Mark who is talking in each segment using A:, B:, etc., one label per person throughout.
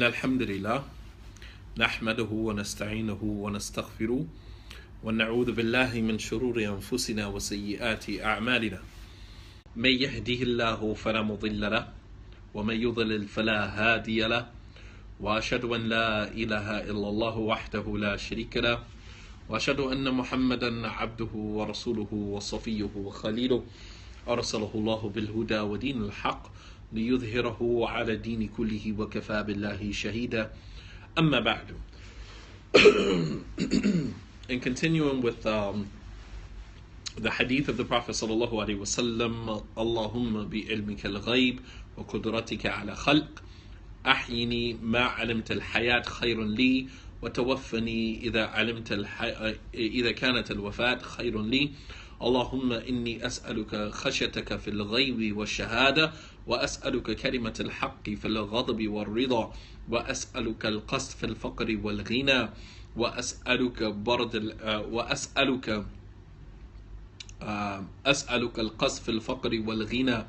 A: إن الحمد لله نحمده ونستعينه ونستغفره ونعوذ بالله من شرور أنفسنا وسيئات أعمالنا من يهده الله فلا مضل له ومن يضلل فلا هادي له وأشهد أن لا إله إلا الله وحده لا شريك له وأشهد أن محمدا عبده ورسوله وصفيه وخليله أرسله الله بالهدى ودين الحق ليظهره على الدين كله وكفى بالله شهيدا أما بعد. In continuing with the hadith of the Prophet sallallahu alaihi wasallam, Allahumma bi'ilmika al-ghayb wa qudratika ala khalq أحيني ما علمت الحياة خير لي وتوفني إذا كانت الوفاة خير لي اللهم إني أسألك خشيتك في الغيب والشهادة وأسألك كلمة الحق في الغضب والرضا وأسألك القصد في الفقر والغنى وأسألك أسألك القصد في الفقر والغنى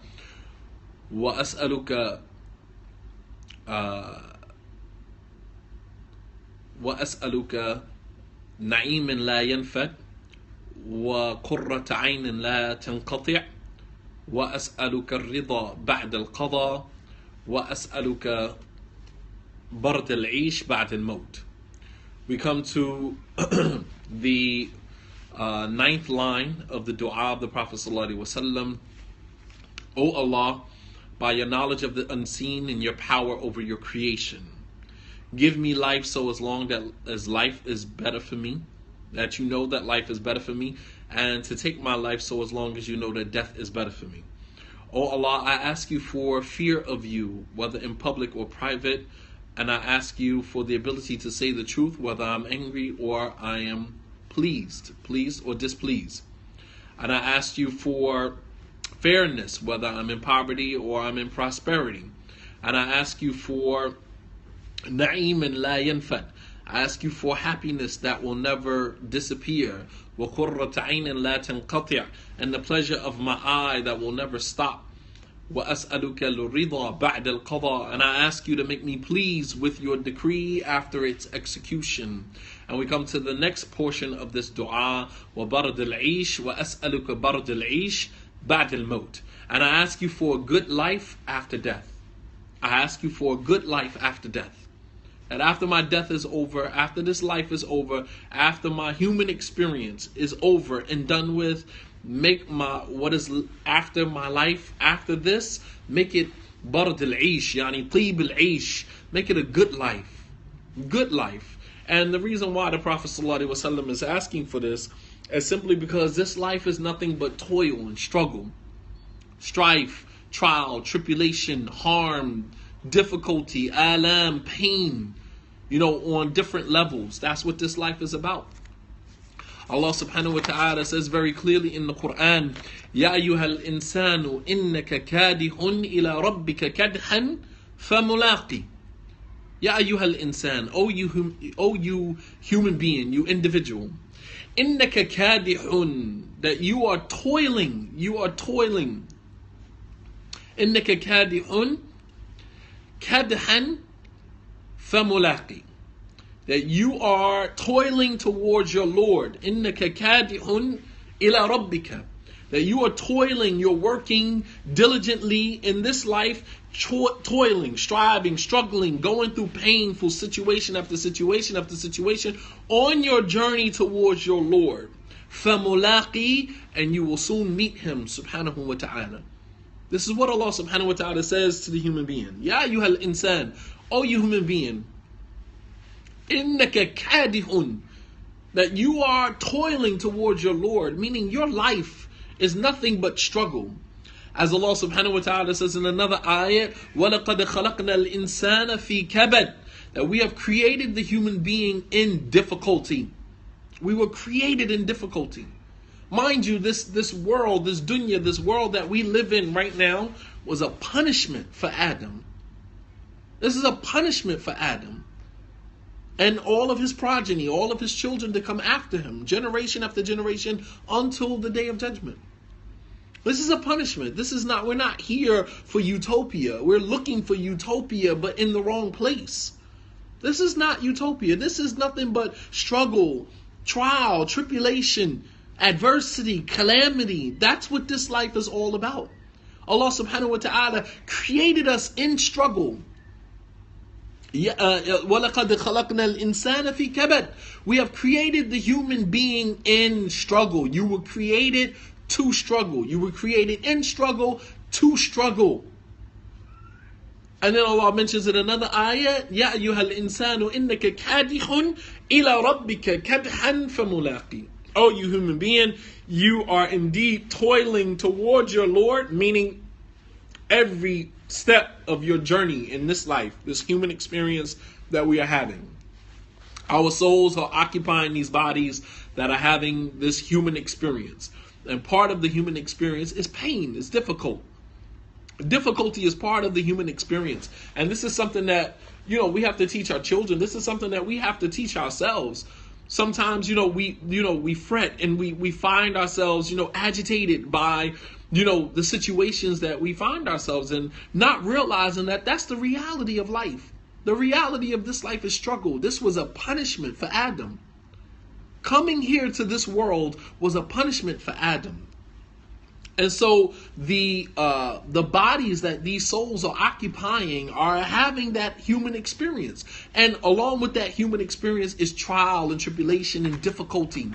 A: وأسألك نعيم لا ينفد وقرة عين لا تنقطع وأسألك الرضا بعد القضاء وأسألك برد العيش بعد الموت. We come to the ninth line of the dua of the Prophet ﷺ. O Allah, by your knowledge of the unseen and your power over your creation, give me life so as long as life is better for me, that you know that life is better for me, and to take my life so as long as you know that death is better for me. O Allah, I ask you for fear of you, whether in public or private, and I ask you for the ability to say the truth, whether I'm angry or I am pleased or displeased. And I ask you for fairness, whether I'm in poverty or I'm in prosperity. And I ask you for na'im and la yanfad. I ask you for happiness that will never disappear. وَقُرَّةَ عَيْنٍ لَا تَنْقَطِعْ, and the pleasure of my eye that will never stop. وَأَسْأَلُكَ الرِّضَى بَعْدَ الْقَضَى, and I ask you to make me pleased with your decree after its execution. And we come to the next portion of this dua, وَبَرْدَ الْعِيشِ وَأَسْأَلُكَ بَرْدَ الْعِيشِ بَعْدَ الْمَوْتِ, and I ask you for a good life after death. I ask you for a good life after death. That after my death is over, after this life is over, after my human experience is over and done with, make what is after my life, after this, make it bard al-aish, yani tib al-aish, make it a good life. Good life. And the reason why the Prophet ﷺ is asking for this is simply because this life is nothing but toil and struggle, strife, trial, tribulation, harm, difficulty, alam, pain, on different levels. That's what this life is about. Allah subhanahu wa ta'ala says very clearly in the Quran, Ya ayyuhal insanu innaka kadihun ila rabbika kadhan famulaqi. Ya ayyuhal insan, O you human being, you individual. Innaka kadihun, that you are toiling. Innaka kadihun kadhan famulaqi, that you are toiling towards your Lord. Innaka kadihun ila rabbika, that you are toiling, you're working diligently in this life, toiling, striving, struggling, going through painful situation after situation after situation on your journey towards your Lord. Famulaqi, and you will soon meet him subhanahu wa ta'ala. This is what Allah subhanahu wa ta'ala says to the human being. Ya ayyuhal insan, O you human being, innaka kadihun, that you are toiling towards your Lord, meaning your life is nothing but struggle. As Allah subhanahu wa ta'ala says in another ayat, وَلَقَدْ خَلَقْنَا الْإِنسَانَ فِي كَبَدٍ, that we have created the human being in difficulty. We were created in difficulty. Mind you, this world, this dunya, this world that we live in right now was a punishment for Adam. This is a punishment for Adam and all of his progeny, all of his children to come after him, generation after generation, until the day of judgment. This is a punishment. We're not here for utopia. We're looking for utopia, but in the wrong place. This is not utopia. This is nothing but struggle, trial, tribulation, adversity, calamity. That's what this life is all about. Allah subhanahu wa ta'ala created us in struggle. وَلَقَدْ خَلَقْنَا الْإِنسَانَ فِي كَبَدٍ. We have created the human being in struggle. You were created to struggle. You were created in struggle to struggle. And then Allah mentions in another ayah, يَا أَيُّهَا الْإِنسَانُ إِنَّكَ كَادِحٌ إِلَى رَبِّكَ كَدْحًا فَمُلَاقِي. Oh, you human being, you are indeed toiling towards your Lord, meaning every step of your journey in this life, this human experience that we are having. Our souls are occupying these bodies that are having this human experience. And part of the human experience is pain, it's difficult. Difficulty is part of the human experience. And this is something that, we have to teach our children. This is something that we have to teach ourselves. Sometimes, we fret and we find ourselves, agitated by, the situations that we find ourselves in, not realizing that that's the reality of life. The reality of this life is struggle. This was a punishment for Adam. Coming here to this world was a punishment for Adam. And so the bodies that these souls are occupying are having that human experience. And along with that human experience is trial and tribulation and difficulty.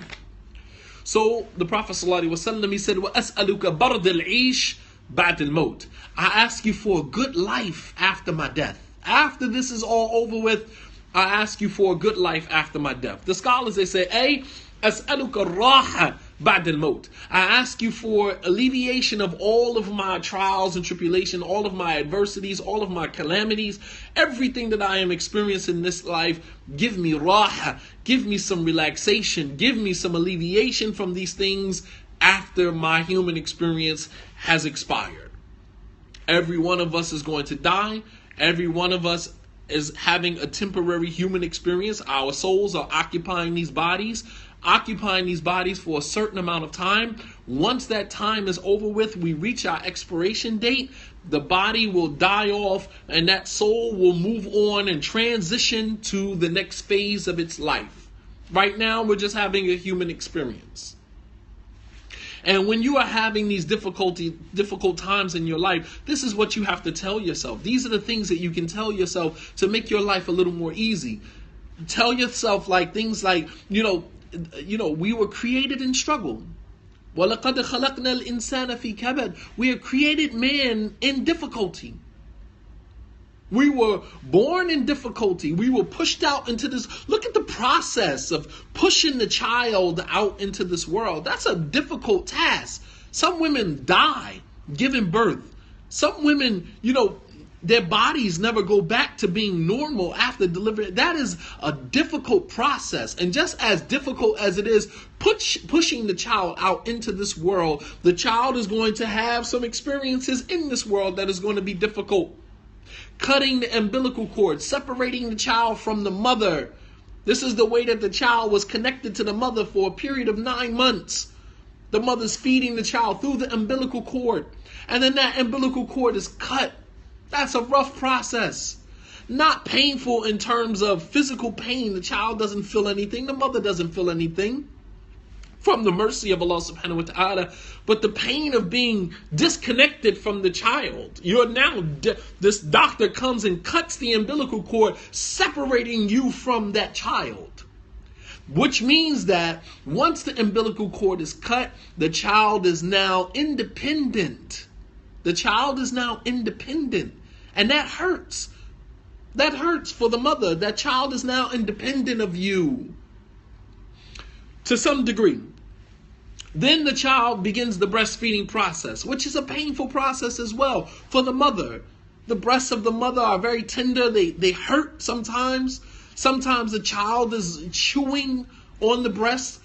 A: So the Prophet ﷺ, he said, وَأَسْأَلُكَ بَرْدَ الْعِيشِ بَعْدَ الْمَوْتِ. I ask you for a good life after my death. After this is all over with, I ask you for a good life after my death. The scholars, they say, أَسْأَلُكَ الرَّاحَةِ بَعْدَ الْمَوْتِ. I ask you for alleviation of all of my trials and tribulation, all of my adversities, all of my calamities, everything that I am experiencing in this life. Give me raha, give me some relaxation, give me some alleviation from these things after my human experience has expired. Every one of us is going to die. Every one of us is having a temporary human experience. Our souls are occupying these bodies for a certain amount of time. Once that time is over with, we reach our expiration date, the body will die off, and that soul will move on and transition to the next phase of its life. Right now, we're just having a human experience. And when you are having these difficult times in your life, this is what you have to tell yourself. These are the things that you can tell yourself to make your life a little more easy. Tell yourself things like, we were created in struggle. وَلَقَدْ خَلَقْنَا الْإِنسَانَ فِي كَبَدٍ. We have created man in difficulty. We were born in difficulty. We were pushed out into this. Look at the process of pushing the child out into this world. That's a difficult task. Some women die giving birth. Some women, their bodies never go back to being normal after delivery. That is a difficult process. And just as difficult as it is pushing the child out into this world, the child is going to have some experiences in this world that is going to be difficult. Cutting the umbilical cord, separating the child from the mother. This is the way that the child was connected to the mother for a period of 9 months. The mother's feeding the child through the umbilical cord. And then that umbilical cord is cut. That's a rough process. Not painful in terms of physical pain. The child doesn't feel anything. The mother doesn't feel anything from the mercy of Allah subhanahu wa ta'ala. But the pain of being disconnected from the child. You're now, this doctor comes and cuts the umbilical cord, separating you from that child. Which means that once the umbilical cord is cut, the child is now independent. The child is now independent. And that hurts. That hurts for the mother. That child is now independent of you. To some degree. Then the child begins the breastfeeding process, which is a painful process as well for the mother. The breasts of the mother are very tender. They hurt sometimes. Sometimes the child is chewing on the breast.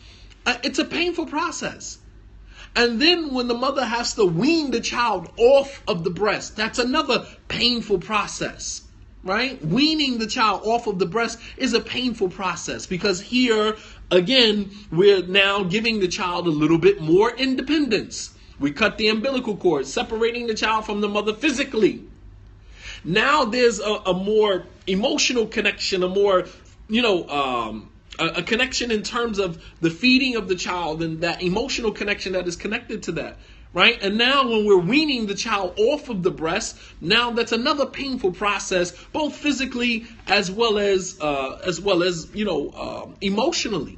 A: It's a painful process. And then when the mother has to wean the child off of the breast, that's another painful process, right? Weaning the child off of the breast is a painful process because here, again, we're now giving the child a little bit more independence. We cut the umbilical cord, separating the child from the mother physically. Now there's a more emotional connection, a more, a connection in terms of the feeding of the child and that emotional connection that is connected to that. Right? And now when we're weaning the child off of the breast, now that's another painful process, both physically as well as emotionally.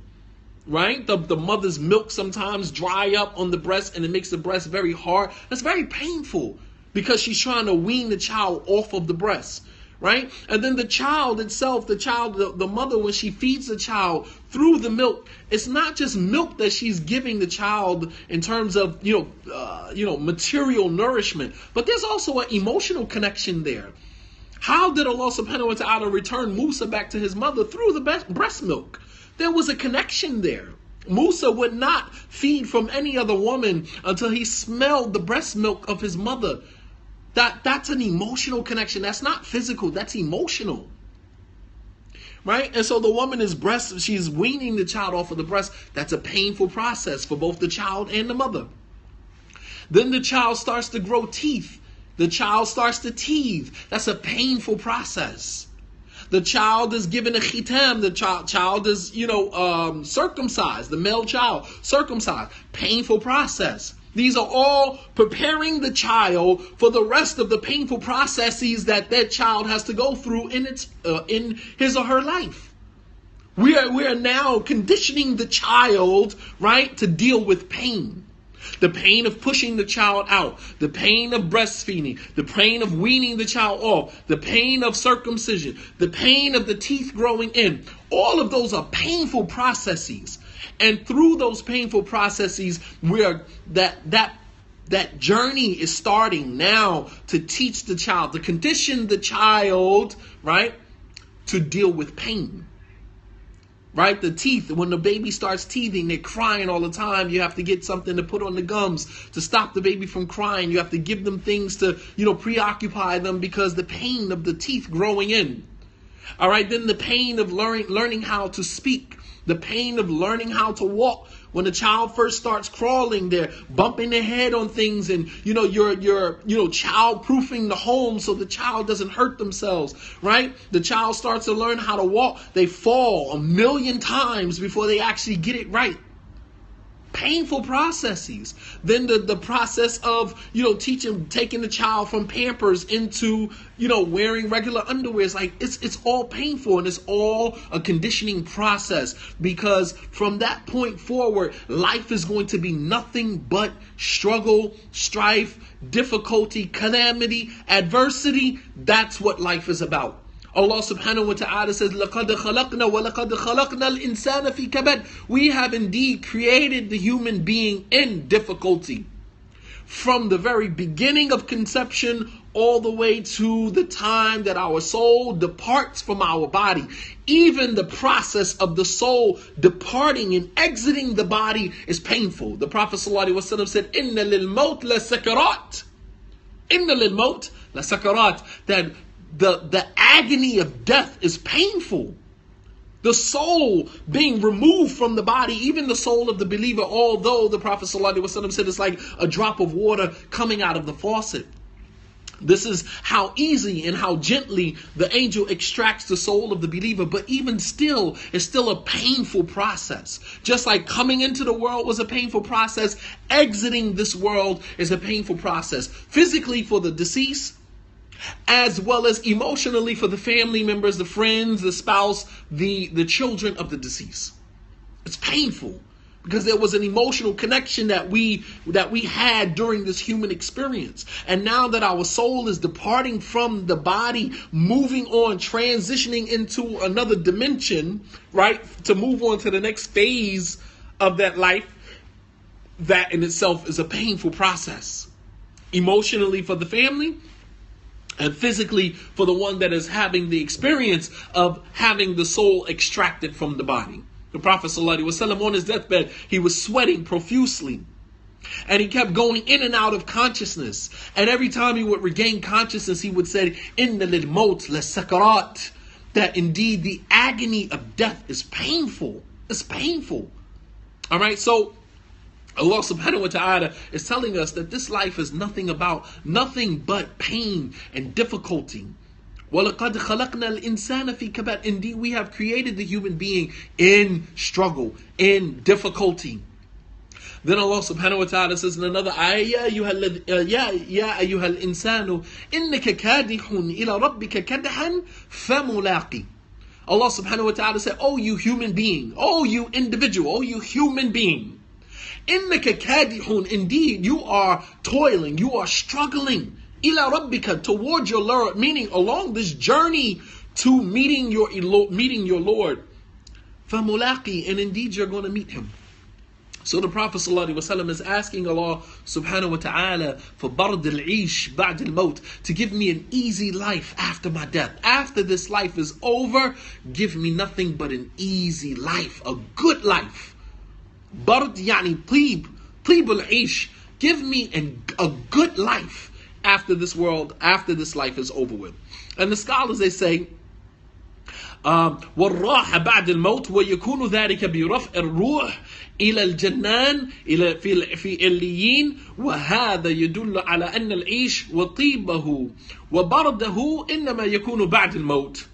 A: Right? The mother's milk sometimes dry up on the breast and it makes the breast very hard. That's very painful because she's trying to wean the child off of the breast. Right? And then the child itself, the mother, when she feeds the child through the milk, it's not just milk that she's giving the child in terms of, material nourishment, but there's also an emotional connection there. How did Allah subhanahu wa ta'ala return Musa back to his mother? Through the breast milk. There was a connection there. Musa would not feed from any other woman until he smelled the breast milk of his mother. That's an emotional connection. That's not physical. That's emotional. Right? And so the woman she's weaning the child off of the breast. That's a painful process for both the child and the mother. Then the child starts to grow teeth. The child starts to teeth. That's a painful process. The child is given a khitam. The child is, circumcised. The male child, circumcised. Painful process. These are all preparing the child for the rest of the painful processes that child has to go through in his or her life. We are now conditioning the child, right, to deal with pain. The pain of pushing the child out, the pain of breastfeeding, the pain of weaning the child off, the pain of circumcision, the pain of the teeth growing in. All of those are painful processes. And through those painful processes, that journey is starting now to teach the child, to condition the child, right, to deal with pain. Right? The teeth, when the baby starts teething, they're crying all the time. You have to get something to put on the gums to stop the baby from crying. You have to give them things to, preoccupy them because the pain of the teeth growing in. All right, then the pain of learning how to speak. The pain of learning how to walk. When the child first starts crawling, they're bumping their head on things, and you're child-proofing the home so the child doesn't hurt themselves, right? The child starts to learn how to walk. They fall 1,000,000 times before they actually get it right. Painful processes. Then the process of, taking the child from Pampers into, wearing regular underwear. It's like, it's all painful, and it's all a conditioning process, because from that point forward, life is going to be nothing but struggle, strife, difficulty, calamity, adversity. That's what life is about. Allah subhanahu wa ta'ala says, لَقَدْ خَلَقْنَا وَلَقَدْ خَلَقْنَا الْإِنسَانَ فِي كَبَدٍ. We have indeed created the human being in difficulty. From the very beginning of conception all the way to the time that our soul departs from our body. Even the process of the soul departing and exiting the body is painful. The Prophet ﷺ said, إِنَّ لِلْمَوْتِ لَسَكَرَاتٍ. إِنَّ لِلْمَوْتِ لَسَكَرَاتٍ. That the agony of death is painful. The soul being removed from the body, even the soul of the believer, although the Prophet ﷺ said it's like a drop of water coming out of the faucet. This is how easy and how gently the angel extracts the soul of the believer. But even still, it's still a painful process. Just like coming into the world was a painful process, exiting this world is a painful process. Physically for the deceased, as well as emotionally for the family members, the friends, the spouse, the children of the deceased. It's painful because there was an emotional connection that we had during this human experience. And now that our soul is departing from the body, moving on, transitioning into another dimension, right, to move on to the next phase of that life, that in itself is a painful process. Emotionally for the family, and physically for the one that is having the experience of having the soul extracted from the body. The Prophet ﷺ on his deathbed, he was sweating profusely. And he kept going in and out of consciousness. And every time he would regain consciousness, he would say, إِنَّ لِلْمَوْتِ لَسَكَرَاتٍ. That indeed the agony of death is painful. It's painful. All right, so Allah subhanahu wa ta'ala is telling us that this life is nothing but pain and difficulty. وَلَقَدْ خَلَقْنَا الْإِنسَانَ فِي كَبَدٍ. Indeed, we have created the human being in struggle, in difficulty. Then Allah subhanahu wa ta'ala says in another ayah, يَا أَيُّهَا الْإِنسَانُ إِنَّكَ كَادِحٌ إِلَى رَبِّكَ كَدْحًا فَمُلَاقِي. Allah subhanahu wa ta'ala said, oh you human being, oh you individual, oh you human being, إِنَّكَ كَادِحٌ. Indeed, you are toiling, you are struggling. إِلَى رَبِّكَ, towards your Lord, meaning along this journey to meeting your Lord. فَمُلَاقِي, and indeed you're going to meet Him. So the Prophet ﷺ is asking Allah subhanahu wa ta'ala for bard al-ish ba'd al-maut, to give me an easy life after my death. After this life is over, give me nothing but an easy life, a good life. Bard yani طيب al-ish, give me a good life after this world, after this life is over with. And the scholars, they say, والراحة بعد الموت ويكون ذلك برفع الروح إلى الجنان إلى في إليين، وهذا يدل على أن العيش وطيبه وبرده إنما يكون بعد الموت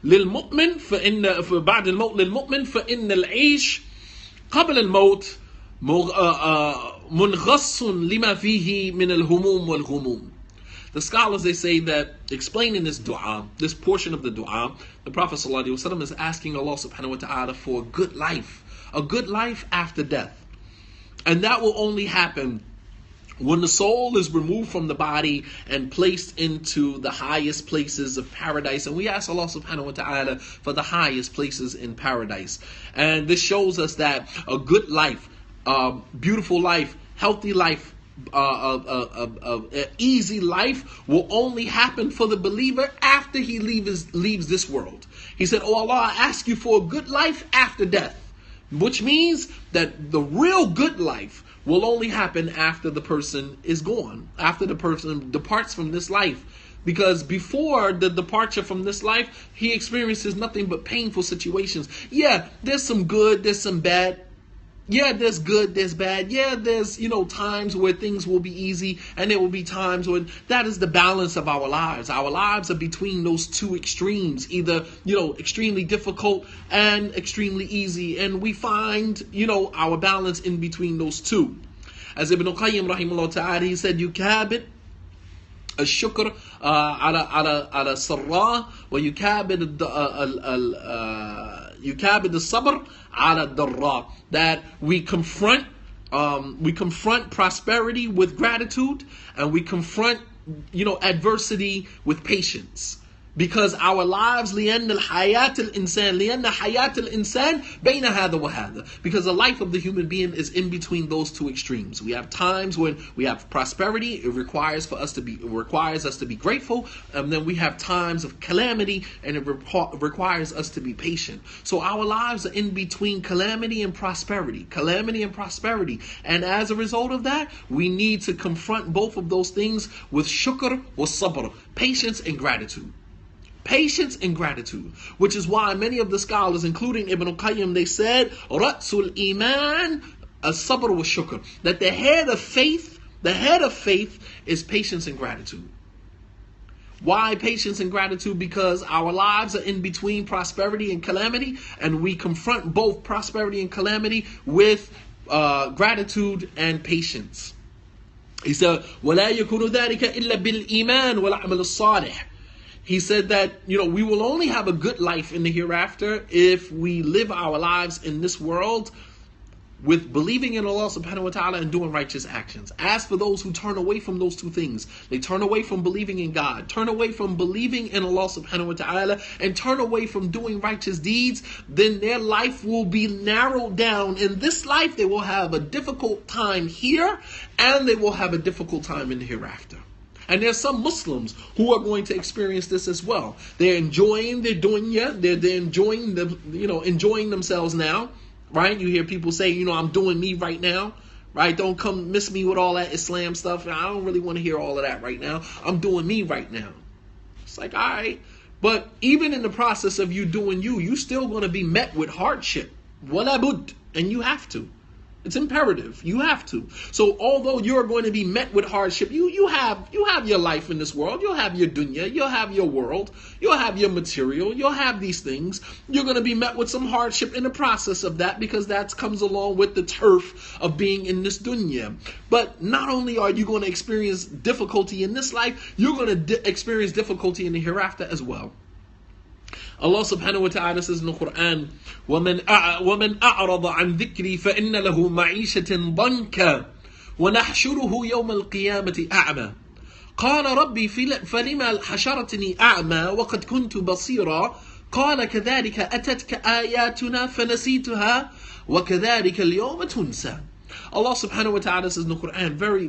A: للمؤمن، فإن بعد الموت للمؤمن، فإن العيش قبل الموت منغص لما فيه من الهموم والغموم. The scholars, they say that explaining this dua, this portion of the dua, the Prophet ﷺ is asking Allah subhanahu wa ta'ala for a good life after death. And that will only happen when the soul is removed from the body and placed into the highest places of paradise. And we ask Allah subhanahu wa ta'ala for the highest places in paradise. And this shows us that a good life, beautiful life, healthy life, easy life will only happen for the believer after he leaves this world. He said, oh Allah, I ask you for a good life after death, which means that the real good life will only happen after the person is gone, after the person departs from this life. Because before the departure from this life, he experiences nothing but painful situations. Yeah, there's some good, there's some bad. Yeah, there's good, there's bad. Yeah, there's, times where things will be easy, and there will be times when that is the balance of our lives. Our lives are between those two extremes, either, extremely difficult and extremely easy. And we find, our balance in between those two. As Ibn Qayyim rahimahullah ta'ala, he said, يكابد الشكر على السراء ويكابد يكابد الصبر على الضراء. That we confront prosperity with gratitude, and we confront adversity with patience. Because our lives, لأن حياة الإنسان بين هذا وهذا. Because the life of the human being is in between those two extremes. We have times when we have prosperity, it requires us to be grateful, and then we have times of calamity, and it requires us to be patient. So our lives are in between calamity and prosperity, and as a result of that, we need to confront both of those things with shukr wa sabr, patience and gratitude. Patience and gratitude, which is why many of the scholars, including Ibn Qayyim, they said, Ratsul Iman as-sabr wa shukr, that the head of faith is patience and gratitude. Why patience and gratitude? Because our lives are in between prosperity and calamity, and we confront both prosperity and calamity with gratitude and patience. He said, وَلَا يَكُونُ ذَلِكَ إِلَّا بِالْإِيمَانِ وَالْعَمَلِ الصَّالِحِ. He said that, we will only have a good life in the hereafter if we live our lives in this world with believing in Allah subhanahu wa ta'ala and doing righteous actions. As for those who turn away from those two things, they turn away from believing in God, turn away from believing in Allah subhanahu wa ta'ala, and turn away from doing righteous deeds, then their life will be narrowed down. In this life, they will have a difficult time here, and they will have a difficult time in the hereafter. And there's some Muslims who are going to experience this as well. They're enjoying their dunya, they're enjoying enjoying themselves now, right? You hear people say, I'm doing me right now, right? Don't come miss me with all that Islam stuff. I don't really want to hear all of that right now. I'm doing me right now. It's like, all right. But even in the process of you doing you still going to be met with hardship. Wala bud, and you have to. It's imperative. You have to. So although you're going to be met with hardship, you have your life in this world. You'll have your dunya. You'll have your world. You'll have your material. You'll have these things. You're going to be met with some hardship in the process of that, because that comes along with the turf of being in this dunya. But not only are you going to experience difficulty in this life, you're going to experience difficulty in the hereafter as well. Allah subhanahu wa ta'ala says in the Quran, وَمَنْ أَعْرَضَ عَنْ ذِكْرِي فَإِنَّ لَهُ مَعِيشَةً ضَنْكًا وَنَحْشُرُهُ يَوْمَ الْقِيَامَةِ أَعْمَى قَالَ رَبِّي فَلِمَ حَشَرْتَنِي أَعْمَى وَقَدْ كُنْتُ بَصِيرًا قَالَ كَذَلِكَ أَتَتْكَ آيَاتُنَا فَنَسِيتُهَا وَكَذَلِكَ الْيَوْمَ تُنْسَى. Allah subhanahu wa ta'ala says in the Quran, very,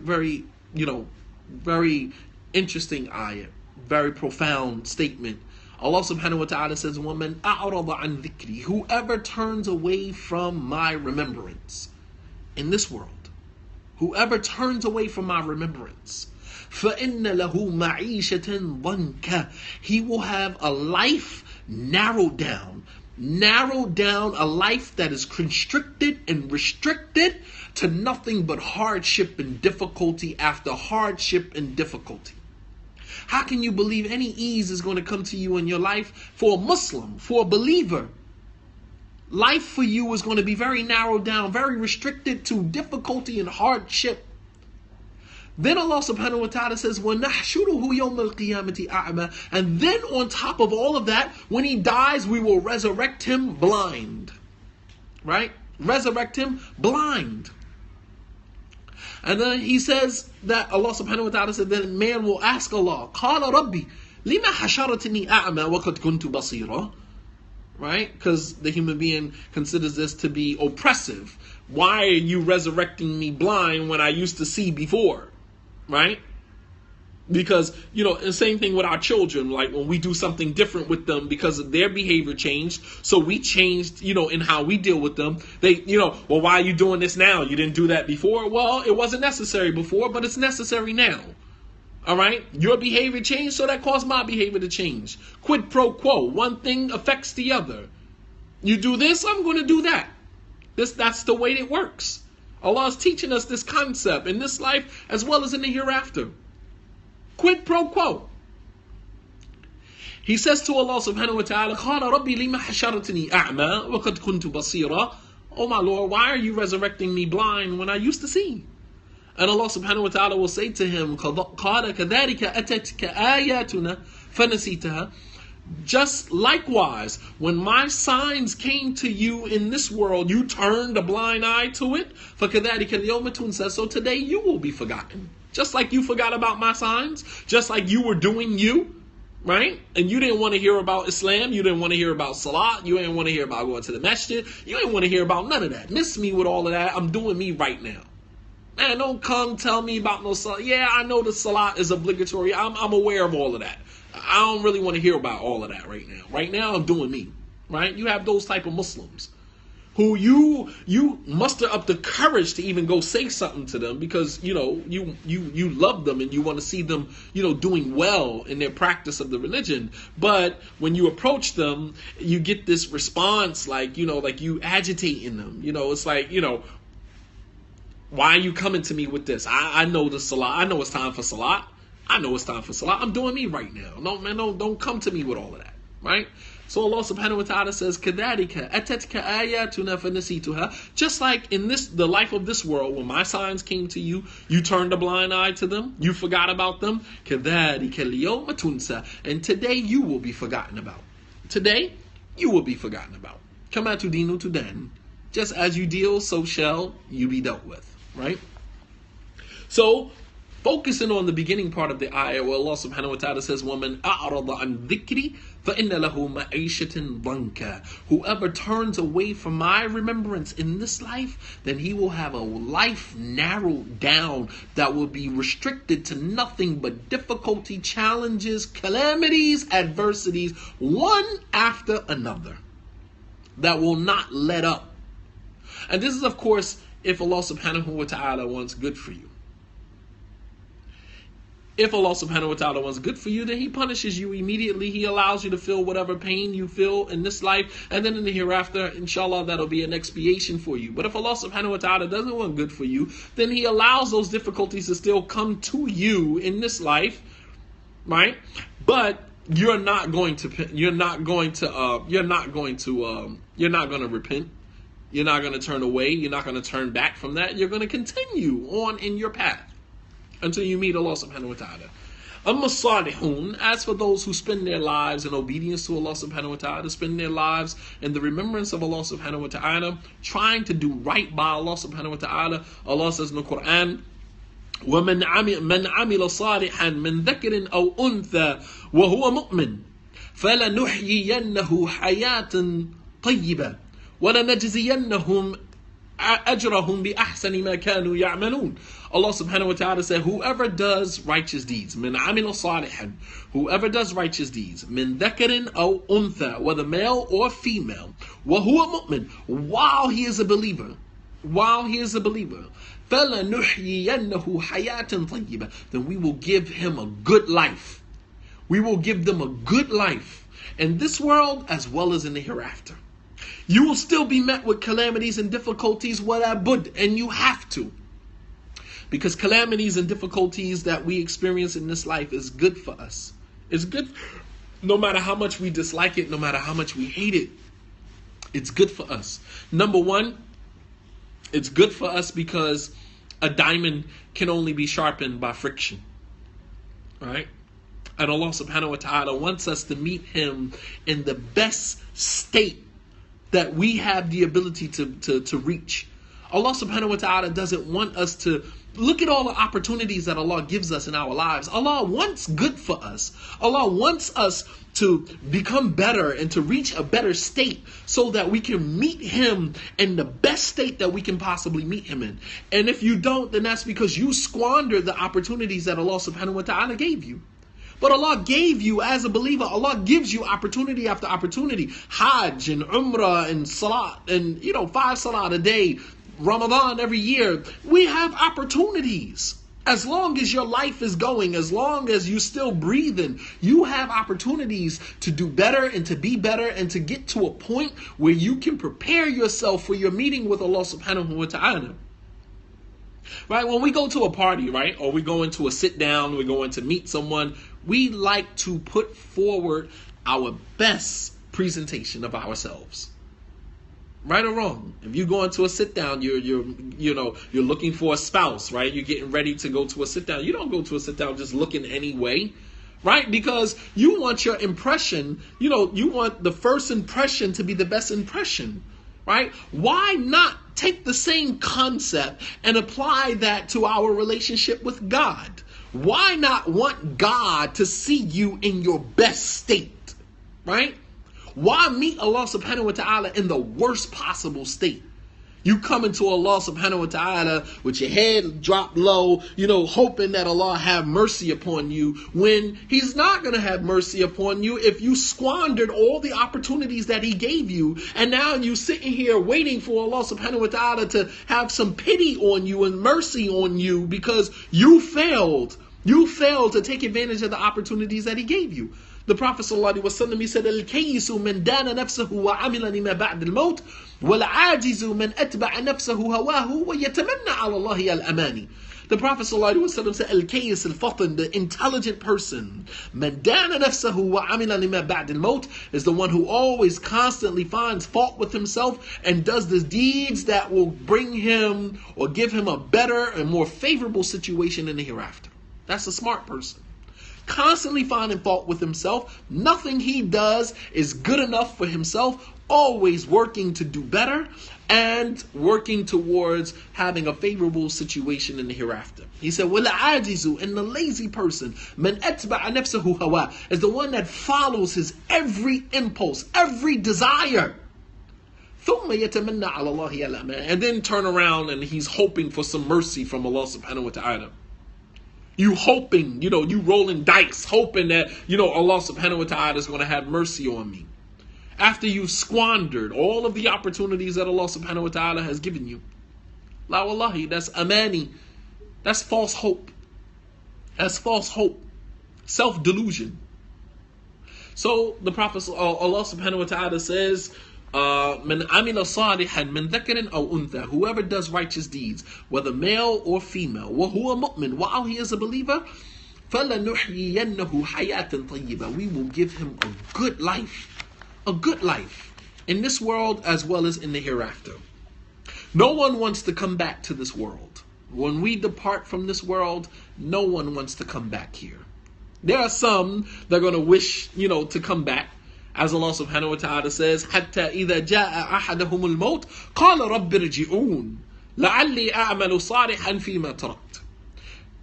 A: very interesting ayah, very profound statement. Allah subhanahu wa ta'ala says, وَمَنْ أَعْرَضَ عَنْ ذِكْرِي, whoever turns away from my remembrance in this world, whoever turns away from my remembrance, فَإِنَّ لَهُ مَعِيشَةً ضَنْكًا, he will have a life narrowed down, a life that is constricted and restricted to nothing but hardship and difficulty after hardship and difficulty. How can you believe any ease is going to come to you in your life? For a Muslim, for a believer, life for you is going to be very narrowed down, very restricted to difficulty and hardship. Then Allah subhanahu wa ta'ala says, وَنَحْشُرُهُ يَوْمَ الْقِيَامَةِ أَعْمَى, and then on top of all of that, when he dies, we will resurrect him blind. Right? Resurrect him blind. And then he says that Allah subhanahu wa ta'ala said that man will ask Allah, قَالَ رَبِّي لِمَا حَشَرَتْنِي أَعْمَى وَقَدْ كُنْتُ بَصِيرًا. Right? Because the human being considers this to be oppressive. Why are you resurrecting me blind when I used to see before? Right? Because, the same thing with our children, like when we do something different with them because their behavior changed, so we changed, in how we deal with them. They, well, why are you doing this now? You didn't do that before? Well, it wasn't necessary before, but it's necessary now. All right? Your behavior changed, so that caused my behavior to change. Quid pro quo. One thing affects the other. You do this, I'm going to do that. That's the way it works. Allah is teaching us this concept in this life as well as in the hereafter. Quid pro quo. He says to Allah subhanahu wa ta'ala, قَالَ رَبِّي لِمَا حَشَرْتَنِي أَعْمَى وَقَدْ كُنْتُ بَصِيرًا. Oh my Lord, why are you resurrecting me blind when I used to see? And Allah subhanahu wa ta'ala will say to him, قَالَ كَذَلِكَ أَتَتْكَ آيَاتُنَا فَنَسِيتَهَا. Just likewise, when my signs came to you in this world, you turned a blind eye to it. فَكَذَلِكَ الْيَوْمَ تُنْسَى. So today you will be forgotten. Just like you forgot about my signs, just like you were doing you, right? And you didn't want to hear about Islam, you didn't want to hear about Salat, you didn't want to hear about going to the masjid, you didn't want to hear about none of that. Miss me with all of that. I'm doing me right now. Man, don't come tell me about no Salat. Yeah, I know the Salat is obligatory. I'm aware of all of that. I don't really want to hear about all of that right now. Right now, I'm doing me, right? You have those type of Muslims who you muster up the courage to even go say something to them because, you love them and you want to see them, doing well in their practice of the religion. But when you approach them, you get this response like you agitating them. It's like, why are you coming to me with this? I know the Salah. I know it's time for Salah. I'm doing me right now. No, man, don't come to me with all of that, right? So Allah subhanahu wa ta'ala says, كَذَلِكَ أَتَتْكَ آيَاتُنَا فَنَسِيتُهَا. Just like in the life of this world, when my signs came to you, you turned a blind eye to them, you forgot about them. كَذَلِكَ الْيَوْمَ تُنْسَى. And today you will be forgotten about. Today you will be forgotten about. Kama tudinu tudan. Just as you deal, so shall you be dealt with, right? So, focusing on the beginning part of the ayah where Allah subhanahu wa ta'ala says, وَمَنْ أَعْرَضَ عَنْ ذِكْرِي فَإِنَّ لَهُ مَعِيشَةً ضَنْكًا. Whoever turns away from my remembrance in this life, then he will have a life narrowed down that will be restricted to nothing but difficulty, challenges, calamities, adversities, one after another, that will not let up. And this is, of course, if Allah subhanahu wa ta'ala wants good for you. If Allah subhanahu wa ta'ala wants good for you, then He punishes you immediately. He allows you to feel whatever pain you feel in this life, and then in the hereafter, inshallah, that'll be an expiation for you. But if Allah subhanahu wa ta'ala doesn't want good for you, then He allows those difficulties to still come to you in this life, right? But you're not going to repent. You're not going to turn away. You're not going to turn back from that. You're going to continue on in your path until you meet Allah subhanahu wa ta'ala. Amma salihun, as for those who spend their lives in obedience to Allah subhanahu wa ta'ala, spend their lives in the remembrance of Allah subhanahu wa ta'ala, trying to do right by Allah subhanahu wa ta'ala. Allah says in the Quran, وَمَنْ عَمِلَ صَالِحًا مِنْ ذَكَرٍ أَوْ أُنْثَى وَهُوَ مُؤْمِنٌ فَلَنُحْيِيَنَّهُ حَيَاةً طَيِّبَةً وَلَنَجْزِيَنَّهُمْ أَجْرَهُمْ بِأَحْسَنِ مَا كَانُوا يَعْمَلُونَ. Allah subhanahu wa ta'ala said, whoever does righteous deeds, مِنْ عَمِلَ صَالِحًا, whoever does righteous deeds, مِنْ ذَكَرٍ أَوْ أُنْثَى, whether male or female, وَهُوَ مُؤْمِنٌ, while he is a believer, فَلَنُحْيِيَنَّهُ حَيَاةً طَيِّبَةً, then we will give him a good life. We will give them a good life in this world as well as in the hereafter. You will still be met with calamities and difficulties, and you have to. Because calamities and difficulties that we experience in this life is good for us. It's good no matter how much we dislike it, no matter how much we hate it. It's good for us. Number one, it's good for us because a diamond can only be sharpened by friction. Right? And Allah subhanahu wa ta'ala wants us to meet Him in the best state that we have the ability to reach. Allah subhanahu wa ta'ala doesn't want us to look at all the opportunities that Allah gives us in our lives. Allah wants good for us. Allah wants us to become better and to reach a better state so that we can meet Him in the best state that we can possibly meet Him in. And if you don't, then that's because you squander the opportunities that Allah subhanahu wa ta'ala gave you. But Allah gave you, as a believer, Allah gives you opportunity after opportunity. Hajj and Umrah and Salat and, 5 Salat a day, Ramadan every year. We have opportunities. As long as your life is going, as long as you're still breathing, you have opportunities to do better and to be better and to get to a point where you can prepare yourself for your meeting with Allah subhanahu wa ta'ala. Right? When we go to a party, right, or we go into a sit down, we're going to meet someone, we like to put forward our best presentation of ourselves. Right or wrong? If you go into a sit down, you're looking for a spouse, right? You're getting ready to go to a sit down. You don't go to a sit down just looking any way, right? Because you want your impression, you want the first impression to be the best impression, right? Why not take the same concept and apply that to our relationship with God? Why not want God to see you in your best state, right? Why meet Allah subhanahu wa ta'ala in the worst possible state? You come into Allah subhanahu wa ta'ala with your head dropped low, hoping that Allah have mercy upon you, when He's not going to have mercy upon you if you squandered all the opportunities that He gave you. And now you sitting here waiting for Allah subhanahu wa ta'ala to have some pity on you and mercy on you because you failed. You failed to take advantage of the opportunities that He gave you. The Prophet ﷺ, he said, "Al-kayyisu man dana nafsahu wa amila lima ba'd al-maut, wal-ajizu man atba'a nafsahu hawahu wa yatamanna 'ala Allahi al-amani." The Prophet ﷺ said, "Al-kayyis al-fatan," the intelligent person, man dana nafsahu wa amila lima ba'd al-maut, is the one who always constantly finds fault with himself and does the deeds that will bring him or give him a better and more favorable situation in the hereafter. That's a smart person. Constantly finding fault with himself. Nothing he does is good enough for himself. Always working to do better and working towards having a favorable situation in the hereafter. He said, "Wala ajizu," and the lazy person, man atba'a nafsahu hawa, is the one that follows his every impulse, every desire. ثُمَّ يَتَمَنَّى عَلَى اللَّهِ الْأَمَانِ, and then turn around and he's hoping for some mercy from Allah subhanahu wa ta'ala. You hoping, you rolling dice, hoping that, Allah subhanahu wa ta'ala is going to have mercy on me. After you've squandered all of the opportunities that Allah subhanahu wa ta'ala has given you. La wallahi, that's amani. That's false hope. as false hope, self-delusion. So the Prophet, Allah subhanahu wa ta'ala says, "Man amila salihan min dhakarin aw untha," whoever does righteous deeds, whether male or female, wa huwa mu'min, while he is a believer, فَلَنُحْيِيَنَّهُ حَيَاةً طَيِّبًا, we will give him a good life in this world as well as in the hereafter. No one wants to come back to this world. When we depart from this world, no one wants to come back here. There are some that are going to wish, to come back. As Allah subhanahu wa ta'ala says, حَتَّى إِذَا جَاءَ أَحَدَهُمُ الْمَوْتِ قَالَ رَبِّ ارْجِعُونِ لَعَلِّي أَعْمَلُ صَالِحًا فِي مَا تَرَكْتُ.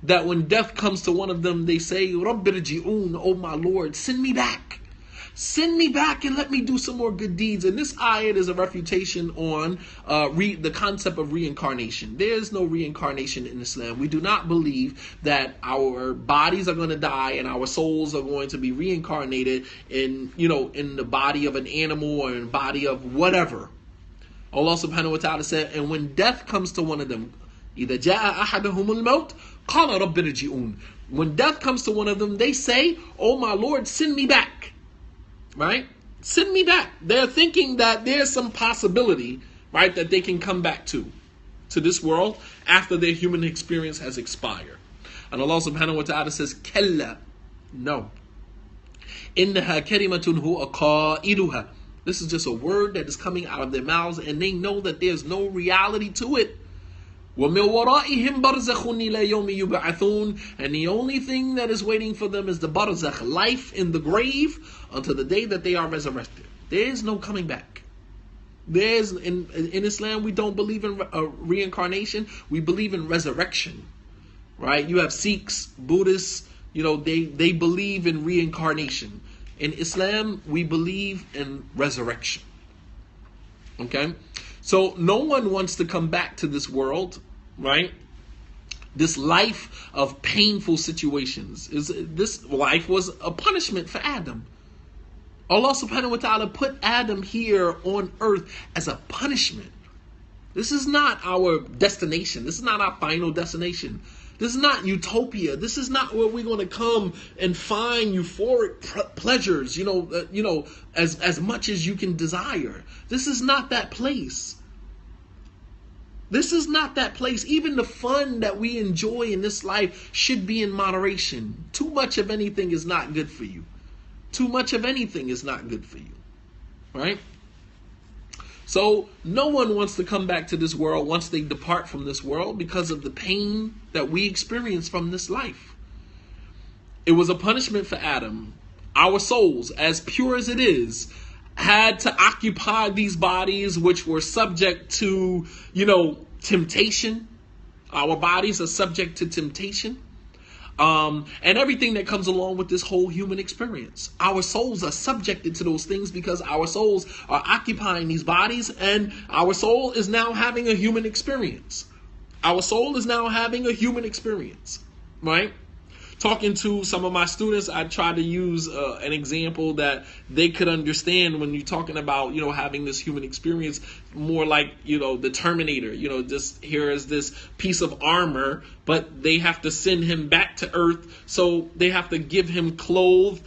A: That when death comes to one of them, they say, رَبِّ ارْجِعُونِ, oh my Lord, send me back. Send me back and let me do some more good deeds. And this ayat is a refutation on the concept of reincarnation. There is no reincarnation in Islam. We do not believe that our bodies are going to die and our souls are going to be reincarnated in the body of an animal or in the body of whatever. Allah subhanahu wa ta'ala said, and when death comes to one of them, إِذَا جَاءَ أَحَدَهُمُ الْمَوْتِ قَالَ رَبِّ ارْجِعُونِ. When death comes to one of them, they say, oh my Lord, send me back. Right? Send me back. They're thinking that there's some possibility, right, that they can come back to this world after their human experience has expired. And Allah subhanahu wa ta'ala says, Kalla, no. إِنَّهَا كَلِمَةٌ هُوَ قَائِلُهَا. This is just a word that is coming out of their mouths, and they know that there's no reality to it. وَمِن وَرَائِهِمْ بَرْزَخٌ إِلَى يَوْمِ يُبْعَثُونَ. And the only thing that is waiting for them is the barzakh, life in the grave, until the day that they are resurrected. There is no coming back. In Islam, we don't believe in reincarnation. We believe in resurrection. Right? You have Sikhs, Buddhists, they believe in reincarnation. In Islam, we believe in resurrection. Okay? So no one wants to come back to this world, right? This life of painful situations. This life was a punishment for Adam. Allah subhanahu wa ta'ala put Adam here on earth as a punishment. This is not our destination. This is not our final destination. This is not utopia. This is not where we're going to come and find euphoric pleasures, as much as you can desire. This is not that place. This is not that place. Even the fun that we enjoy in this life should be in moderation. Too much of anything is not good for you. Too much of anything is not good for you. Right? So no one wants to come back to this world once they depart from this world because of the pain that we experience from this life. It was a punishment for Adam. Our souls, as pure as it is, had to occupy these bodies which were subject to, temptation. Our bodies are subject to temptation. And everything that comes along with this whole human experience. Our souls are subjected to those things because our souls are occupying these bodies, and our soul is now having a human experience. Our soul is now having a human experience, right? Talking to some of my students, I try to use an example that they could understand when you're talking about, having this human experience, more like, the Terminator, just here is this piece of armor, but they have to send him back to Earth. So they have to give him clothes.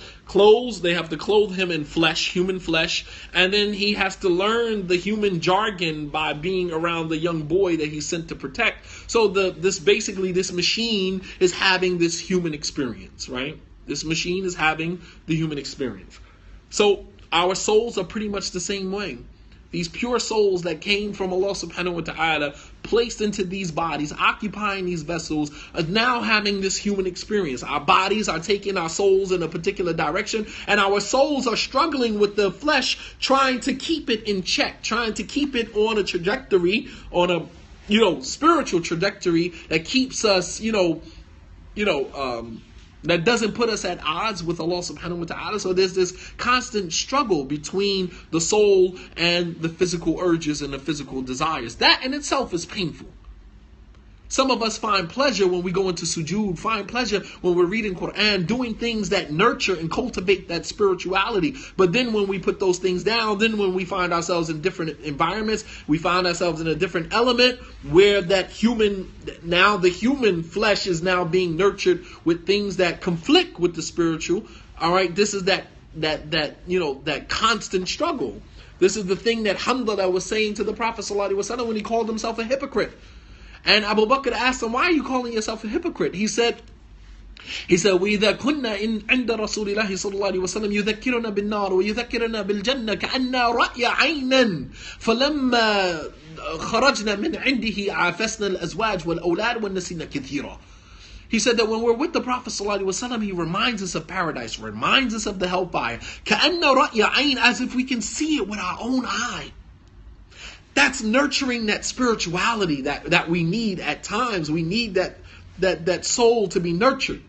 A: They have to clothe him in flesh, human flesh. And then he has to learn the human jargon by being around the young boy that he sent to protect. So this machine is having this human experience, right? This machine is having the human experience. So our souls are pretty much the same way. These pure souls that came from Allah subhanahu wa ta'ala, placed into these bodies, occupying these vessels, are now having this human experience. Our bodies are taking our souls in a particular direction, and our souls are struggling with the flesh, trying to keep it in check, trying to keep it on a trajectory, on a spiritual trajectory that keeps us, that doesn't put us at odds with Allah subhanahu wa ta'ala. So there's this constant struggle between the soul and the physical urges and the physical desires. That in itself is painful. Some of us find pleasure when we go into sujood, find pleasure when we're reading Quran, doing things that nurture and cultivate that spirituality. But then when we put those things down, then when we find ourselves in different environments, we find ourselves in a different element where the human flesh is now being nurtured with things that conflict with the spiritual. All right, this is that constant struggle. This is the thing that Hamdallah was saying to the Prophet ﷺ when he called himself a hypocrite. And Abu Bakr asked him, why are you calling yourself a hypocrite? He said, وَإِذَا كُنَّا عِنْدَ رَسُولِ اللَّهِ صَلَّى اللَّهُ عَلَيْهِ وَسَلَّمَ يُذَكِّرُنَا بِالنَّارِ وَيُذَكِّرُنَا بِالْجَنَّةِ كَأَنَّا رَأْيَ عَيْنًا فَلَمَّا خَرَجْنَا مِنْ عِنْدِهِ عَافَسْنَا الْأَزْوَاجِ وَالْأَوْلَادِ وَالنَّسِينَ كَثِيرًا. He said that when we're with the Prophet ﷺ, he reminds us of paradise, reminds us of the hellfire. كَأَنَّا رَأْيَ عَيْنًا, as if we can see it with our own eye. That's nurturing that spirituality that we need at times. We need that soul to be nurtured.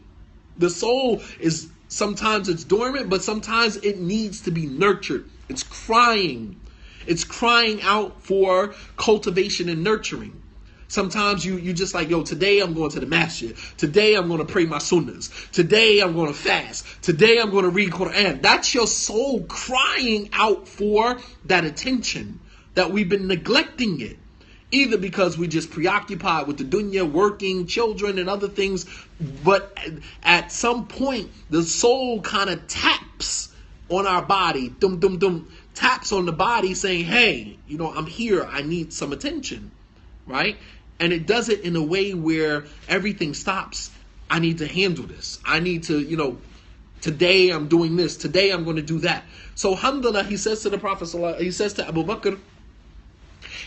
A: The soul is, sometimes it's dormant, but sometimes it needs to be nurtured. It's crying. It's crying out for cultivation and nurturing. Sometimes you just like, yo, today I'm going to the masjid. Today I'm going to pray my sunnahs. Today I'm going to fast. Today I'm going to read Quran. That's your soul crying out for that attention, that we've been neglecting it. Either because we just preoccupied with the dunya, working, children, and other things. But at some point, the soul kind of taps on our body. Dum, dum, dum. Taps on the body saying, hey, I'm here. I need some attention. Right? And it does it in a way where everything stops. I need to handle this. I need to, today I'm doing this. Today I'm going to do that. So, alhamdulillah, he says to the Prophet, he says to Abu Bakr,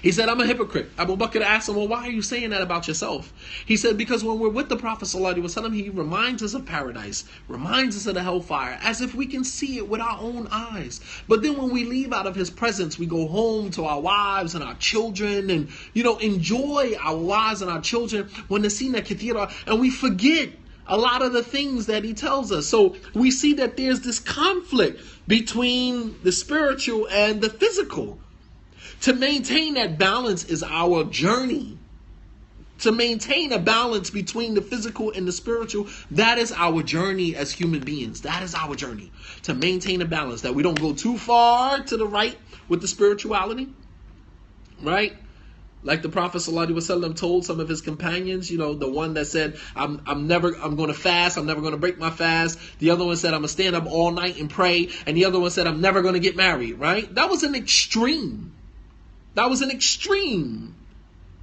A: he said, I'm a hypocrite. Abu Bakr asked him, well, why are you saying that about yourself? He said, because when we're with the Prophet ﷺ, he reminds us of paradise, reminds us of the hellfire, as if we can see it with our own eyes. But then when we leave out of his presence, we go home to our wives and our children and, enjoy our wives and our children when nasina kathira, and we forget a lot of the things that he tells us. So we see that there's this conflict between the spiritual and the physical. To maintain that balance is our journey. To maintain a balance between the physical and the spiritual, that is our journey as human beings. That is our journey. To maintain a balance, that we don't go too far to the right with the spirituality. Right? Like the Prophet ﷺ told some of his companions, the one that said, I'm going to fast, I'm never going to break my fast. The other one said, I'm going to stand up all night and pray. And the other one said, I'm never going to get married, right? That was an extreme. That was an extreme,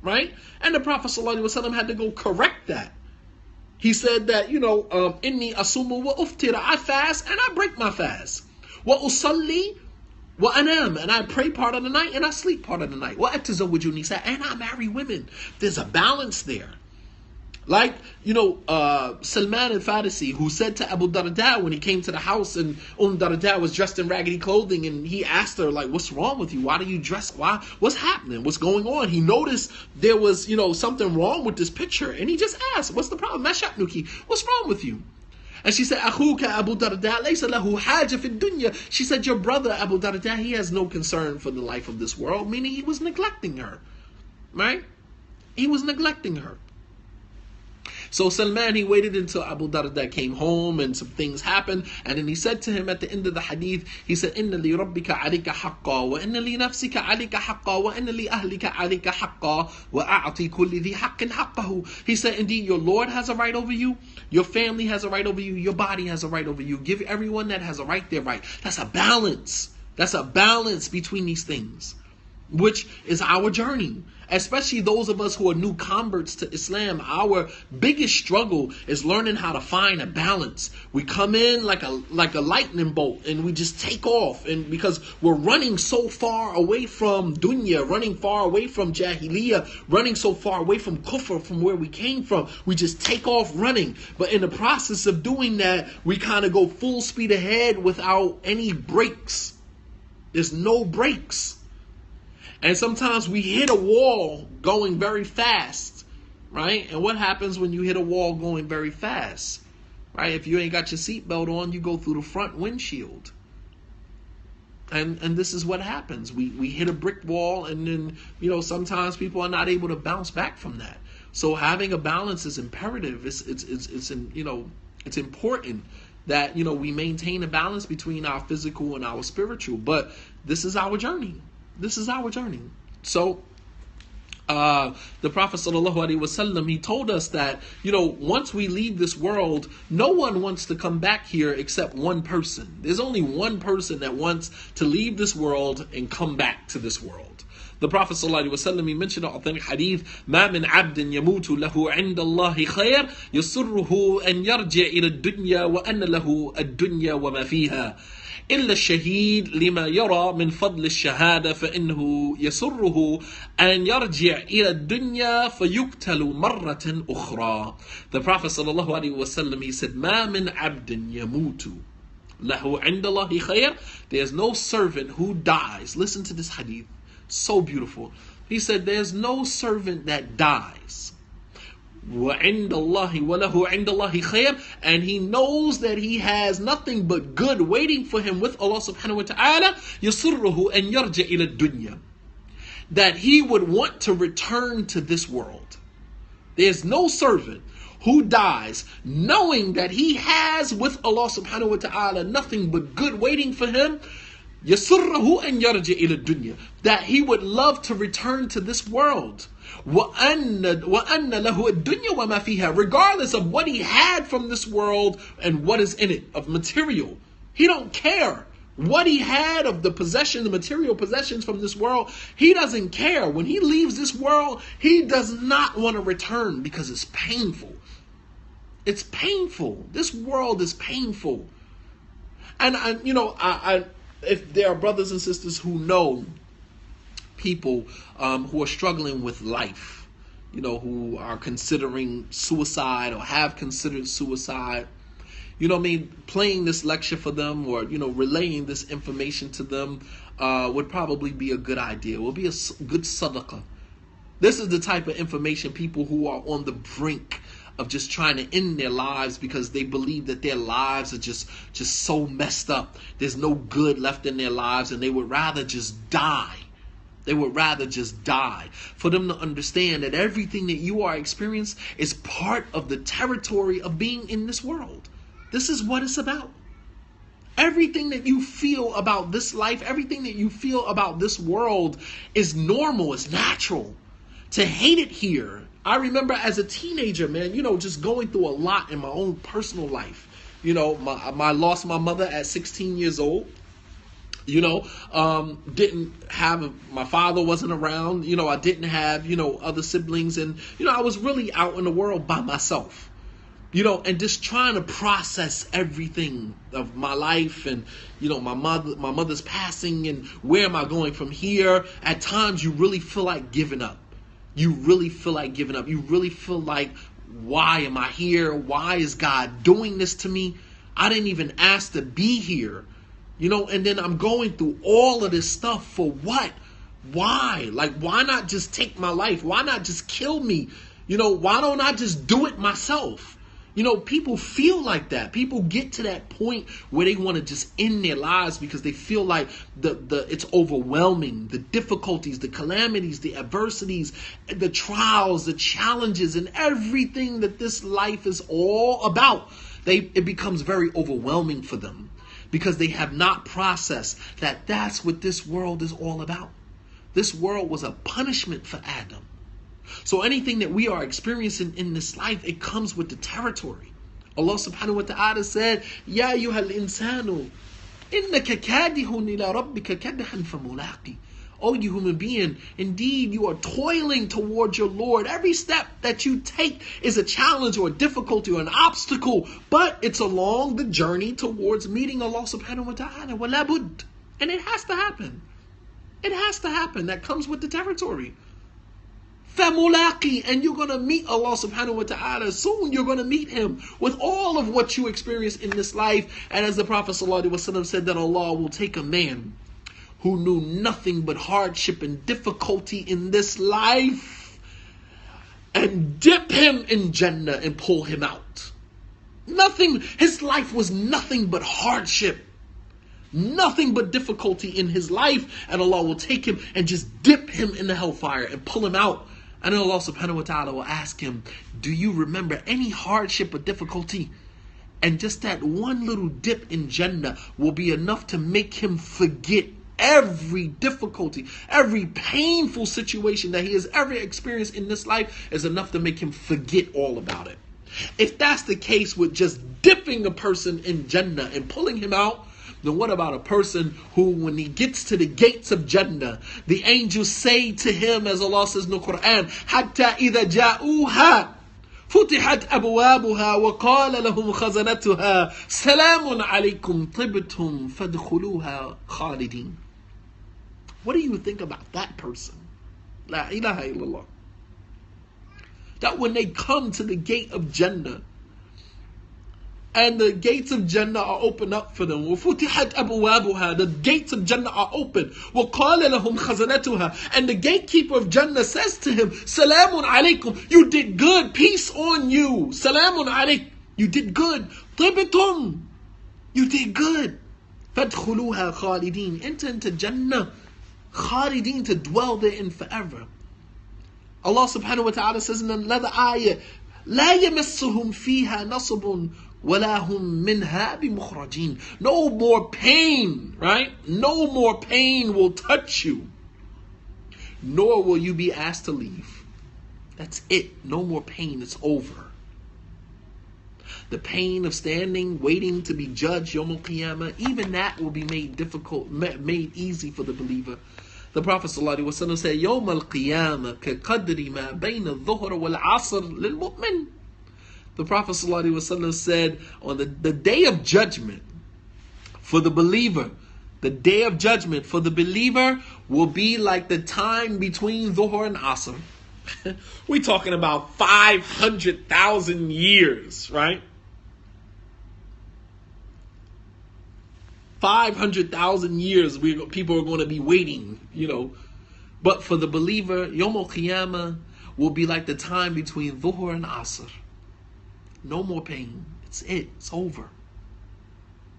A: right? And the Prophet ﷺ had to go correct that. He said that, inni asumu wa uftira, I fast and I break my fast. Wa usalli wa anam, and I pray part of the night and I sleep part of the night. Wa atazawwaju nisa, and I marry women. There's a balance there. Like, Salman al-Farisi, who said to Abu Darda when he came to the house and Darda was dressed in raggedy clothing, and he asked her, like, what's wrong with you? Why do you dress? What's happening? What's going on? He noticed there was, something wrong with this picture, and he just asked, what's the problem? Masha'nuki, what's wrong with you? And she said, Akhuka Abu Darda laysa lahu haja fi dunya. She said, your brother Abu Darda, he has no concern for the life of this world, meaning he was neglecting her. Right? He was neglecting her. So Salman, he waited until Abu Darda came home and some things happened. And then he said to him at the end of the hadith, he said, Inna li rabbika alika haqqa, wa inna li nafsika alika haqqa, wa inna li ahlika alika haqqa, wa a'ati kulli dhi haqqin haqqahu. He said, indeed, your Lord has a right over you, your family has a right over you, your body has a right over you. Give everyone that has a right their right. That's a balance. That's a balance between these things, which is our journey. Especially those of us who are new converts to Islam, our biggest struggle is learning how to find a balance. We come in like a lightning bolt and we just take off, and because we're running so far away from dunya, running far away from jahiliyyah, running so far away from kufr, from where we came from, we just take off running. But in the process of doing that, we kind of go full speed ahead without any brakes. There's no brakes. And sometimes we hit a wall going very fast, right? And what happens when you hit a wall going very fast, right? If you ain't got your seatbelt on, you go through the front windshield. And this is what happens. We hit a brick wall, and then, sometimes people are not able to bounce back from that. So having a balance is imperative. It's important that we maintain a balance between our physical and our spiritual. But this is our journey. This is our journey. So the Prophet ﷺ, he told us that, once we leave this world, no one wants to come back here except one person. There's only one person that wants to leave this world and come back to this world. The Prophet ﷺ, he mentioned an authentic hadith, مَا مِنْ عَبْدٍ يَمُوتُ لَهُ عِنْدَ اللَّهِ خَيْرٌ يَسُرُّهُ أَنْ يَرْجِعَ إِلَى الدُّنْيَا وَأَنَّ لَهُ الدُّنْيا وَمَا فِيهَا إلا الشهيد لما يرى من فضل الشهادة فإنه يسره أن يرجع إلى الدنيا فيقتل مرة أخرى. The Prophet ﷺ, he said, ما من عبد يموت له عند الله خير. There's no servant who dies. Listen to this hadith. So beautiful. He said, there's no servant that dies. وَعِنْدَ اللَّهِ وَلَهُ عِنْدَ اللَّهِ خَيْرٌ, and he knows that he has nothing but good waiting for him with Allah subhanahu wa ta'ala. يَسُرُّهُ أَنْ يَرْجَعَ إِلَى الدُّنْيا, that he would want to return to this world. There's no servant who dies knowing that he has with Allah subhanahu wa ta'ala nothing but good waiting for him. يَسُرُّهُ أَنْ يَرْجَعَ إِلَى الدُّنْيا, that he would love to return to this world. وَأَنَّ لَهُ الدُّنْيَا وَمَا فِيهَا, regardless of what he had from this world and what is in it of material. He don't care what he had of the material possessions from this world. He doesn't care. When he leaves this world, he does not want to return because it's painful. It's painful. This world is painful. And if there are brothers and sisters who know people who are struggling with life, who are considering suicide or have considered suicide, playing this lecture for them or, relaying this information to them would probably be a good idea. It would be a good sadaqah. This is the type of information people who are on the brink of just trying to end their lives because they believe that their lives are just so messed up. There's no good left in their lives and they would rather just die. They would rather just die. For them to understand that everything that you are experiencing is part of the territory of being in this world. This is what it's about. Everything that you feel about this life, everything that you feel about this world is normal, is natural. To hate it here. I remember as a teenager, man, just going through a lot in my own personal life. I lost my mother at 16 years old. Didn't have, my father wasn't around, I didn't have, other siblings, and, I was really out in the world by myself, and just trying to process everything of my life and, my mother's passing and where am I going from here. At times you really feel like giving up. You really feel like, why am I here? Why is God doing this to me? I didn't even ask to be here. And then I'm going through all of this stuff for what? Why? Why not just take my life? Why not just kill me? Why don't I just do it myself? People feel like that. People get to that point where they want to just end their lives because they feel like it's overwhelming. The difficulties, the calamities, the adversities, the trials, the challenges, and everything that this life is all about. It becomes very overwhelming for them. Because they have not processed that that's what this world is all about. This world was a punishment for Adam. So anything that we are experiencing in this life, it comes with the territory. Allah subhanahu wa ta'ala said, Ya ayyuhal insanu, innaka kadihun ila rabbika kadahan famulaqi. Oh, you human being, indeed you are toiling towards your Lord. Every step that you take is a challenge or a difficulty or an obstacle, but it's along the journey towards meeting Allah subhanahu wa ta'ala. Wala bud. And it has to happen. It has to happen. That comes with the territory. Famulaqi, and you're going to meet Allah subhanahu wa ta'ala. Soon you're going to meet him with all of what you experience in this life. And as the Prophet sallallahu alaihi wasallam said, that Allah will take a man who knew nothing but hardship and difficulty in this life and dip him in Jannah and pull him out. Nothing, his life was nothing but hardship. Nothing but difficulty in his life, and Allah will take him and just dip him in the hellfire and pull him out. And Allah subhanahu wa ta'ala will ask him, do you remember any hardship or difficulty? And just that one little dip in Jannah will be enough to make him forget every difficulty, every painful situation that he has ever experienced in this life is enough to make him forget all about it. If that's the case with just dipping a person in Jannah and pulling him out, then what about a person who, when he gets to the gates of Jannah, the angels say to him, as Allah says in the Quran, حَتَّى إِذَا جَاءُوهَا فُتِحَتْ أَبْوَابُهَا وَقَالَ لَهُمْ خَزَنَتُهَا سَلَامٌ عَلَيْكُمْ طِبْتُمْ فَادْخُلُوهَا خَالِدِينَ. What do you think about that person? La ilaha illallah. That when they come to the gate of Jannah, and the gates of Jannah are open up for them. وَفُتِحَتْ أَبْوَابُهَا. The gates of Jannah are open. وَقَالَ لَهُمْ خَزَنَتُهَا. And the gatekeeper of Jannah says to him, Salamun alaykum. You did good. Peace on you. Salamun alayk. You did good. طِبْتُمْ. You did good. فَادْخُلُوهَا خَالِدِينَ. Enter into Jannah. Khalidin, to dwell therein forever. Allah subhanahu wa ta'ala says in another ayah, لا يمسهم فيها نصب ولا هم منها بمخرجين. No more pain, right? No more pain will touch you, nor will you be asked to leave. That's it. No more pain. It's over. The pain of standing, waiting to be judged, Yawm al-Qiyamah, even that will be made difficult, made easy for the believer. The Prophet ﷺ said, Yawm al-Qiyamah كَقَدْرِ مَا بَيْنَ الظُّهْرِ وَالْعَصْرِ لِلْمُؤْمِنِ. The Prophet ﷺ said, on the day of judgment for the believer, the day of judgment for the believer will be like the time between Dhuhr and Asr. We're talking about 500,000 years, right? 500,000 years people are going to be waiting, But for the believer, Yawm al-Qiyamah will be like the time between Dhuhr and Asr. No more pain. It's it. It's over.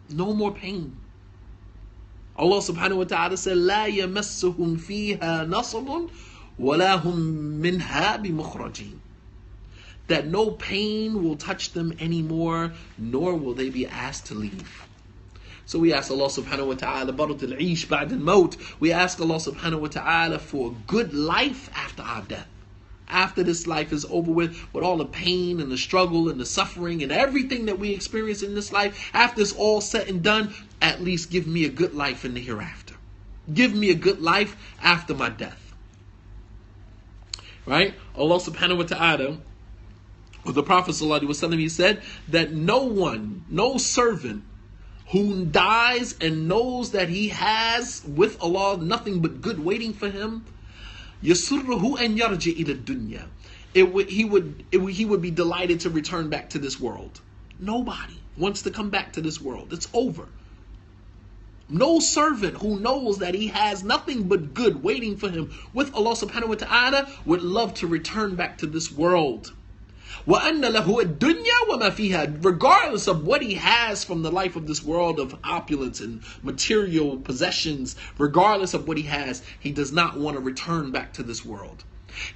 A: No more pain. Allah subhanahu wa ta'ala said, لا يمسهم فيها نصب ولا هم منها بمخرجين. That no pain will touch them anymore, nor will they be asked to leave. So we ask Allah subhanahu wa ta'ala, barat al-ish ba'd al-maut. We ask Allah subhanahu wa ta'ala for a good life after our death. After this life is over with all the pain and the struggle and the suffering and everything that we experience in this life, after it's all said and done, at least give me a good life in the hereafter. Give me a good life after my death. Right? Allah subhanahu wa ta'ala, or the Prophet sallallahu alaihi wasallam, he said that no servant who dies and knows that he has with Allah nothing but good waiting for him, يَسُرُّهُ أَنْ يَرْجِعَ إِلَى الدُّنْيَا. He would be delighted to return back to this world. Nobody wants to come back to this world. It's over. No servant who knows that he has nothing but good waiting for him with Allah subhanahu wa ta'ala would love to return back to this world. وَأَنَّ لَهُ الدُّنْيَا وَمَا فِيهَا. Regardless of what he has from the life of this world of opulence and material possessions, regardless of what he has, he does not want to return back to this world.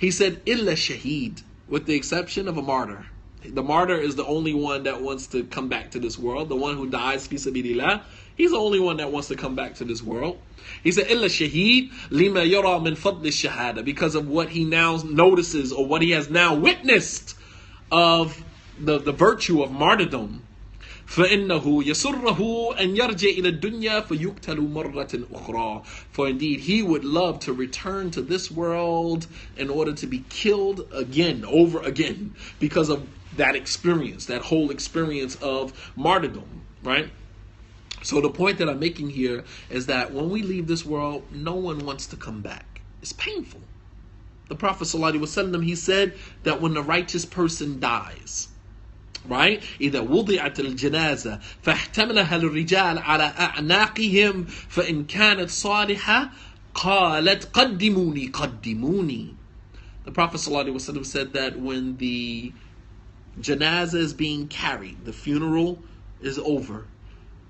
A: He said, إِلَّا shaheed, with the exception of a martyr. The martyr is the only one that wants to come back to this world. The one who dies, fi sabilillah, he's the only one that wants to come back to this world. He said, إِلَّا shaheed لِمَا يَرَى مِنْ فَضْلِ الشَّهَادَةِ, because of what he now notices or what he has now witnessed of the virtue of martyrdom. فَإِنَّهُ يَسُرَّهُ أَنْ يَرْجِعَ إِلَى الدُّنْيَا فَيُقْتَلُ مَرَّةً أُخْرَى. For indeed, he would love to return to this world in order to be killed again, over again, because of that experience, that whole experience of martyrdom, right? So the point that I'm making here is that when we leave this world, no one wants to come back. It's painful. The Prophet ﷺ, he said that when the righteous person dies, right? إِذَا وُضِعَتِ الْجَنَازَةِ فَاحْتَمَلَهَا الرِّجَالِ عَلَىٰ أَعْنَاقِهِمْ فَإِنْ كَانَتْ صَالِحَةً قَالَتْ قَدِّمُونِي قَدِّمُونِي. The Prophet ﷺ said that when the janazah is being carried, the funeral is over,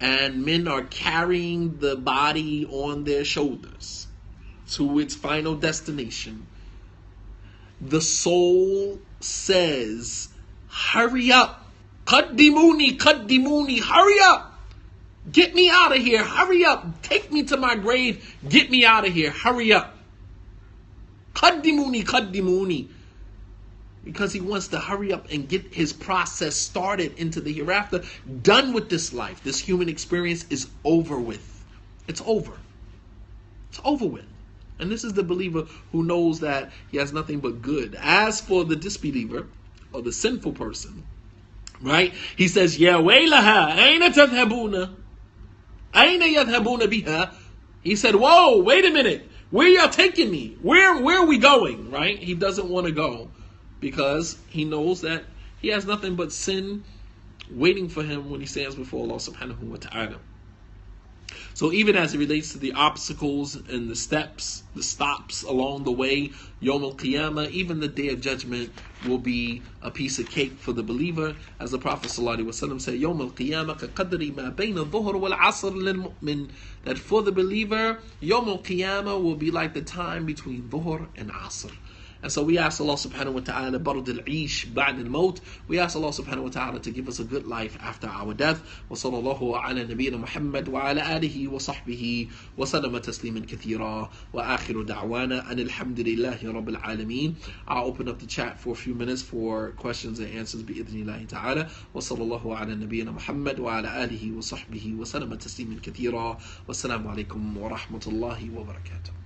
A: and men are carrying the body on their shoulders to its final destination, the soul says, hurry up. Qaddimuni, qaddimuni, hurry up. Get me out of here, hurry up. Take me to my grave, get me out of here, hurry up. Qaddimuni, qaddimuni. Because he wants to hurry up and get his process started into the hereafter. Done with this life. This human experience is over with. It's over. It's over with. And this is the believer who knows that he has nothing but good. As for the disbeliever, or the sinful person, right? He says, Ya waylaha, ayna tadhabuna? Ayna yadhabuna biha? He said, whoa, wait a minute. Where y'all taking me? Where are we going? Right? He doesn't want to go because he knows that he has nothing but sin waiting for him when he stands before Allah subhanahu wa ta'ala. So even as it relates to the obstacles and the steps, the stops along the way, Yawm al-Qiyamah, even the Day of Judgment will be a piece of cake for the believer. As the Prophet ﷺ said, Yawm al-Qiyamah كَقَدْرِ مَا بَيْنَ الظُّهْرِ وَالْعَصْرِ لِلْمُؤْمِنِ. That for the believer, Yawm al-Qiyamah will be like the time between Dhuhr and Asr. And so we ask Allah subhanahu wa ta'ala, Bard al-Ish ba'd al-Maut. We ask Allah subhanahu wa ta'ala to give us a good life after our death. Wa sallallahu ala nabiyyina Muhammad wa ala alihi wa sahbihi wa sallama tasliman kathira. Wa akhiru da'wana an alhamdulillahi rabbil alameen. I'll open up the chat for a few minutes for questions and answers bi'idhnillahi ta'ala. Wa sallallahu ala nabiyyina Muhammad wa ala alihi wa sahbihi wa sallama tasliman kathira. Wassalamu alaikum wa rahmatullahi wa barakatuh.